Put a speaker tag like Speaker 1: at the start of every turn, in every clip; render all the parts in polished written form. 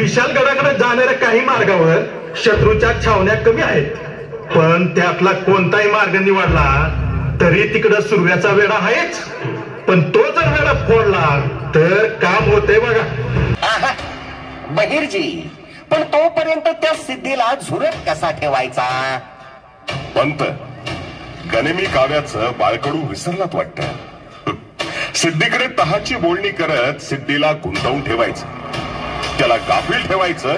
Speaker 1: विशालगडाकडे जाणाऱ्या काही मार्गावर शत्रूच्या छावण्या कमी आहेत, पण त्यातला कोणताही मार्ग निवडला तरी तिकडं सुरव्याचा वेढा आहेच. पण तो जर वेढा फोडला तर काम होते बघा.
Speaker 2: बहिर्जी, पण तोपर्यंत त्या सिद्धीला झुरत कसा ठेवायचा?
Speaker 3: पंत, गनिमी काव्याचं बाळकडू विसरलात वाटतं. सिद्धीकडे तहाची बोलणी करत सिद्धीला गुंतवून ठेवायचं, त्याला गाफील ठेवायचं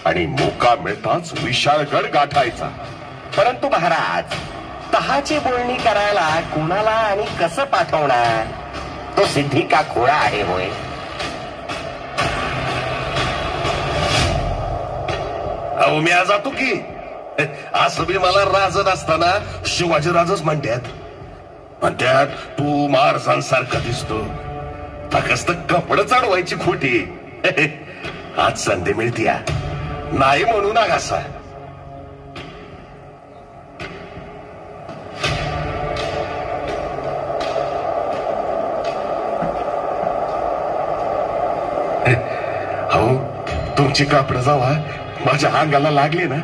Speaker 3: आणि मोका मिळताच विशाळगड गाठायचा.
Speaker 2: परंतु महाराज, तहाची बोलणी करायला कुणाला आणि कसं पाठवणार? तो सिद्धी का खोळा आहे होय?
Speaker 4: अहो मी आज जातो की. असं बी मला राज असताना शिवाजी राजच म्हणतात तू महाराजांसारखा दिसतो, फक्त कपड चढवायची खोटी. आज संधी मिळतीया, नाही म्हणू ना असा.
Speaker 3: हो, तुमची कापड जावा माझ्या अंगाला लागली ना,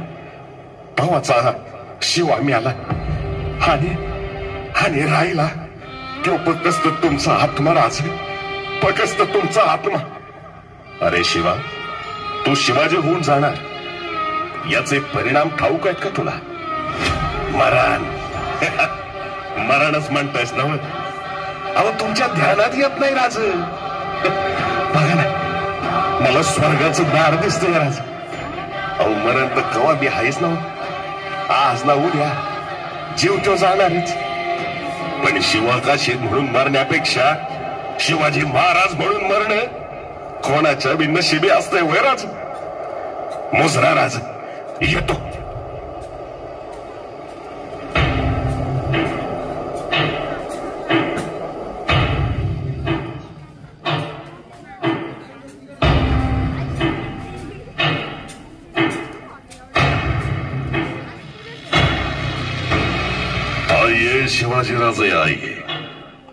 Speaker 3: भावाचा शिवा मी आला आणि राहिला तो फक्त तुमचा आत्मा राज, फक्त तुमचा आत्मा. अरे शिवा, तू शिवाजी होऊन जाणार याचे परिणाम ठाऊक आहेत का तुला? मरणच म्हणतोयस ना? अहो तुमच्या ध्यानात येत नाही राज. बघा ना, मला स्वर्गाचं दार दिसतंय राज. अहो मरण तर कवा बी आहेच ना, आज ना उद्या जीव तो जाणारच. पण शिवाचा शेत म्हणून मरण्यापेक्षा शिवाजी महाराज म्हणून मरणं कोणाच्या बी नशिबी असतंय वय राज. मुजरा राज येतो.
Speaker 4: आइए शिवाजी राजे, आइए,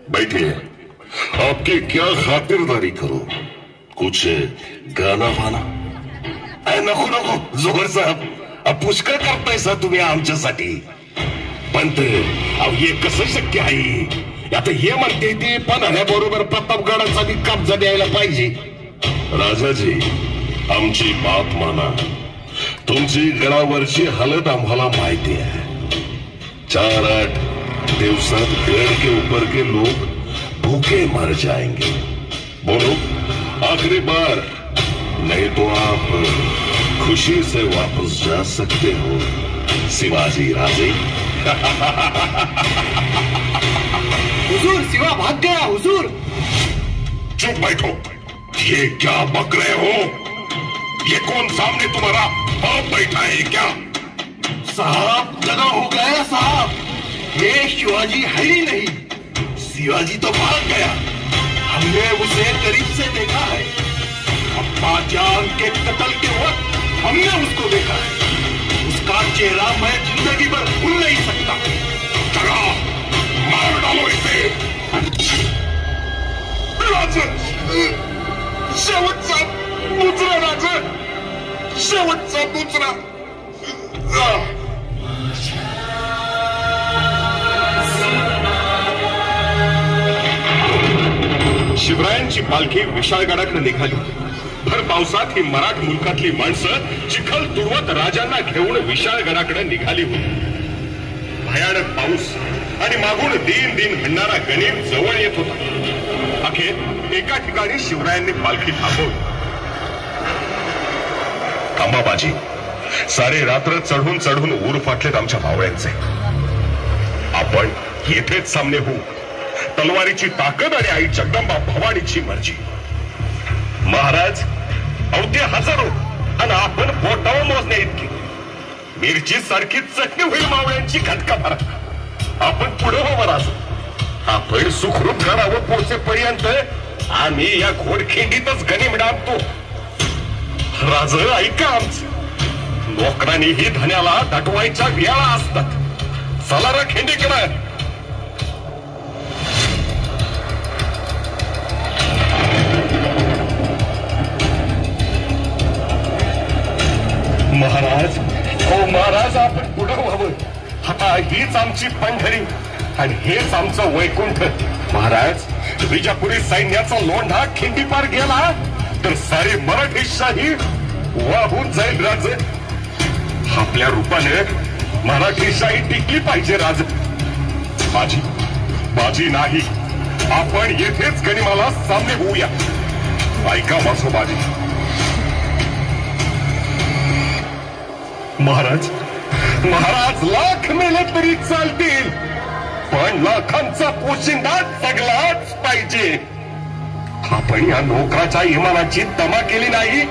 Speaker 4: बैठिए. आपकी क्या खातिरदारी करूं? कुछ गाना वाना? नको नको जोहर साहेब, पुष्कळ करतायसा तुम्ही आमच्यासाठी. पण हे कसं शक्य आहे? आता हे म्हणते ते पन्हाळ्याबरोबर प्रतापगडाचा बी कब्जा द्यायला पाहिजे. राजाजी, आमची बात माना. तुमची गडावरची हालत आम्हाला माहिती आहे. 4-8 दिवसात गढ़ के ऊपर के लोग भूखे मर जाएंगे. बोलो, आखिरी बार, नहीं तो आप खुशी से वापस जा सकते हो शिवाजी राजे.
Speaker 2: हुजूर, शिवा भाग गया हुजूर.
Speaker 4: चुप बैठो. ये क्या बक रहे हो? ये कौन सामने तुम्हारा बाप बैठा है क्या?
Speaker 2: साहब, जगह हो गया साहब. ये शिवाजी है ही नहीं. शिवाजी तो भाग गया. हमने उसे करीब से देखा है. अब्बा जान के कत्ल के वक्त हमने उसको देखा है. उसका चेहरा मैं जिंदगी भर भूल नहीं सकता.
Speaker 4: चलो, मार डालो इसे. राजा, शेवटचा मुजरा राजा, शेवटचा मुजरा. शिवरायांची पालखी विशाळगडाकडे निघाली. भर पावसात ही मराठ मुलकातली माणसं चिखल तुडवत राजांना घेऊन विशाळगडाकडे निघाली होती. भयानक पाऊस आणि मागून दिन दिन म्हणणारा गणित जवळ येत होता. अखेर एका ठिकाणी शिवरायांनी पालखी थांबवली. थांबाबाजी, सारे रात्र चढून चढून ऊर फाटलेत आमच्या भावळ्यांचे. आपण येथेच सामने होऊ. तलवारीची ताकद आणि आई जगदंबा भवानीची मर्जी. महाराज, अवघे हजारो आणि आपण बोटावर मोजण्या इतकी. मिरची सारखी चटणी होईल मावळ्यांची घटका भरा. आपण पुढे हो महाराज. आपण सुखरूप घरावर पोहोचेपर्यंत आम्ही या घोडखिंडीतच गनिम डांबतो. राज ऐका आमचं. नोकरांनी ही धन्याला दटवायच्या वेळा असतात. चला रा खिंडीकडे.
Speaker 3: हीच आमची पंढरी आणि हेच आमचं वैकुंठ. महाराज, विजापुरी सैन्याचा लोंढा खिंडीपार गेला तर सारी मराठी शाही वाहून जाईल राज. आपल्या रूपाने मराठी शाही टिकली पाहिजे राज. बाजी नाही, आपण येथेच गनिमाला सामने होऊया. ऐका माझं बाजी. महाराज लाख मेले तरी चालतील, पण लाखांचा पोशिंदा जगलाच पाहिजे. आपण या नोकराच्या इमानाची तमा केली नाही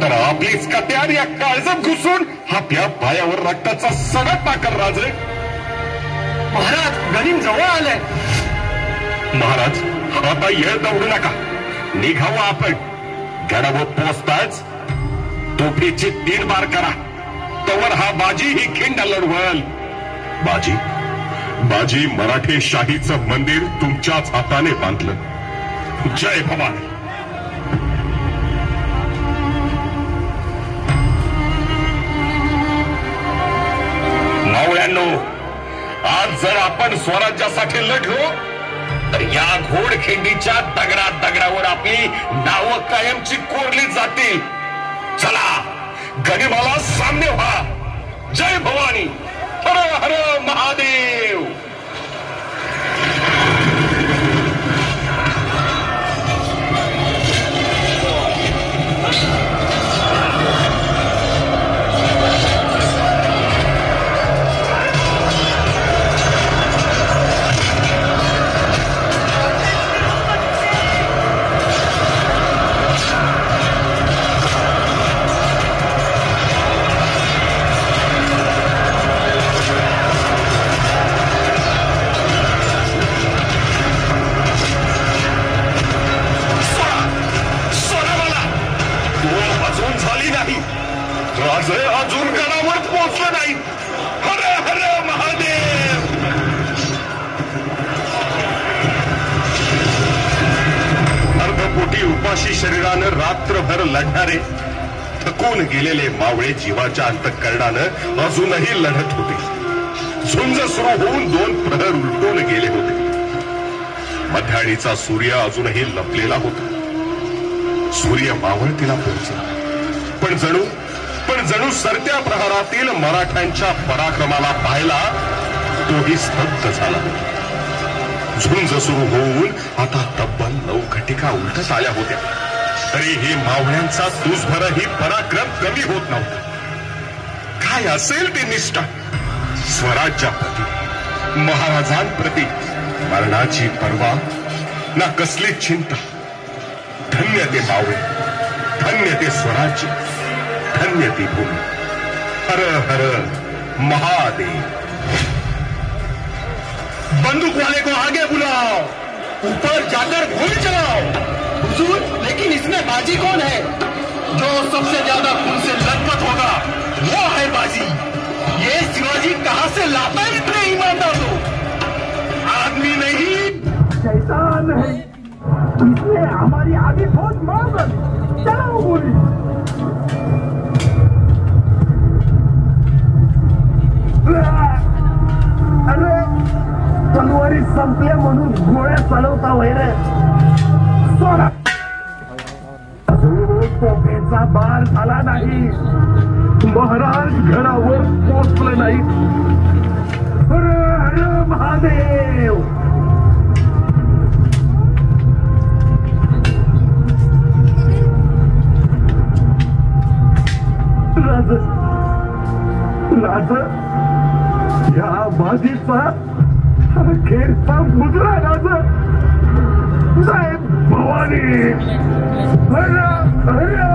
Speaker 3: तर आपलीच कट्यार या काळजात घुसून आपल्या पायावर रक्ताचा सडा टाकर राजे.
Speaker 2: महाराज, गनिम जवळ आलंय.
Speaker 3: महाराज, आता येळ दौडू नका, निघावं आपण. गडावर पोचताच तोफीची 3 बार करा, तवर हा बाजी ही खिंड लढवल. बाजी मराठी शाहीचं मंदिर तुमच्याच हाताने बांधलं. जय भवानी. मावळ्यांनो, आज जर आपण स्वराज्यासाठी लढलो तर या घोडखिंडीच्या दगडावर आपली नावं कायमची कोरली जातील. चला, गनिमाला सामने व्हा. जय भवानी. हर हर महादेव. अजून गडावर पोहोचलं नाही. हर हर महादेव. अर्धपोटी उपाशी शरीरानं रात्रभर लढणारे थकून गेलेले मावळे जीवाच्या अंतःकरणानं अजूनही लढत होते. झुंज सुरू होऊन 2 प्रहर उलटून गेले होते. मध्याळीचा सूर्य अजूनही लपलेला होता. सूर्य मावळतीला पोहोचला, पण जणू सरत्या प्रहारातील मराठ्यांच्या पराक्रमाला पाहिला तोही स्तब्ध झाला. झुंज सुरू होऊन आता तब्बल 9 घटिका उलटत आल्या होत्या, तरीही मावळ्यांचा तुझभरही पराक्रम कमी होत नव्हता. काय असेल ते निष्ठा. स्वराज्याप्रती, महाराजांप्रती मरणाची पर्वा ना कसली चिंता. धन्य ते मावळे, धन्य ते स्वराज्य, धन्य ती भूमि. हर हर महादेव.
Speaker 2: बंदूक वाले को आगे बुलाओ, ऊपर जाकर गोली चलाओ. हुजूर, लेकिन इसमें बाजी कौन है? जो सबसे ज्यादा खून से लथपथ होगा वो है बाजी. ये शिवाजी कहां से लाता है इतने ईमानदार लोग? आदमी नहीं, शैतान है. इसने हमारी आधी फौज मार दी. चलाओ गोली. अरे, तलवारी संपल्या म्हणून गोळ्या चालवता वैर. सोडा. तोफेचा बार झाला नाही, महाराज घरावर पोचले नाही. हर हर महादेव. राज, या बाजीचा अखेरचा मुजरा राज. जय भवानी. हर हर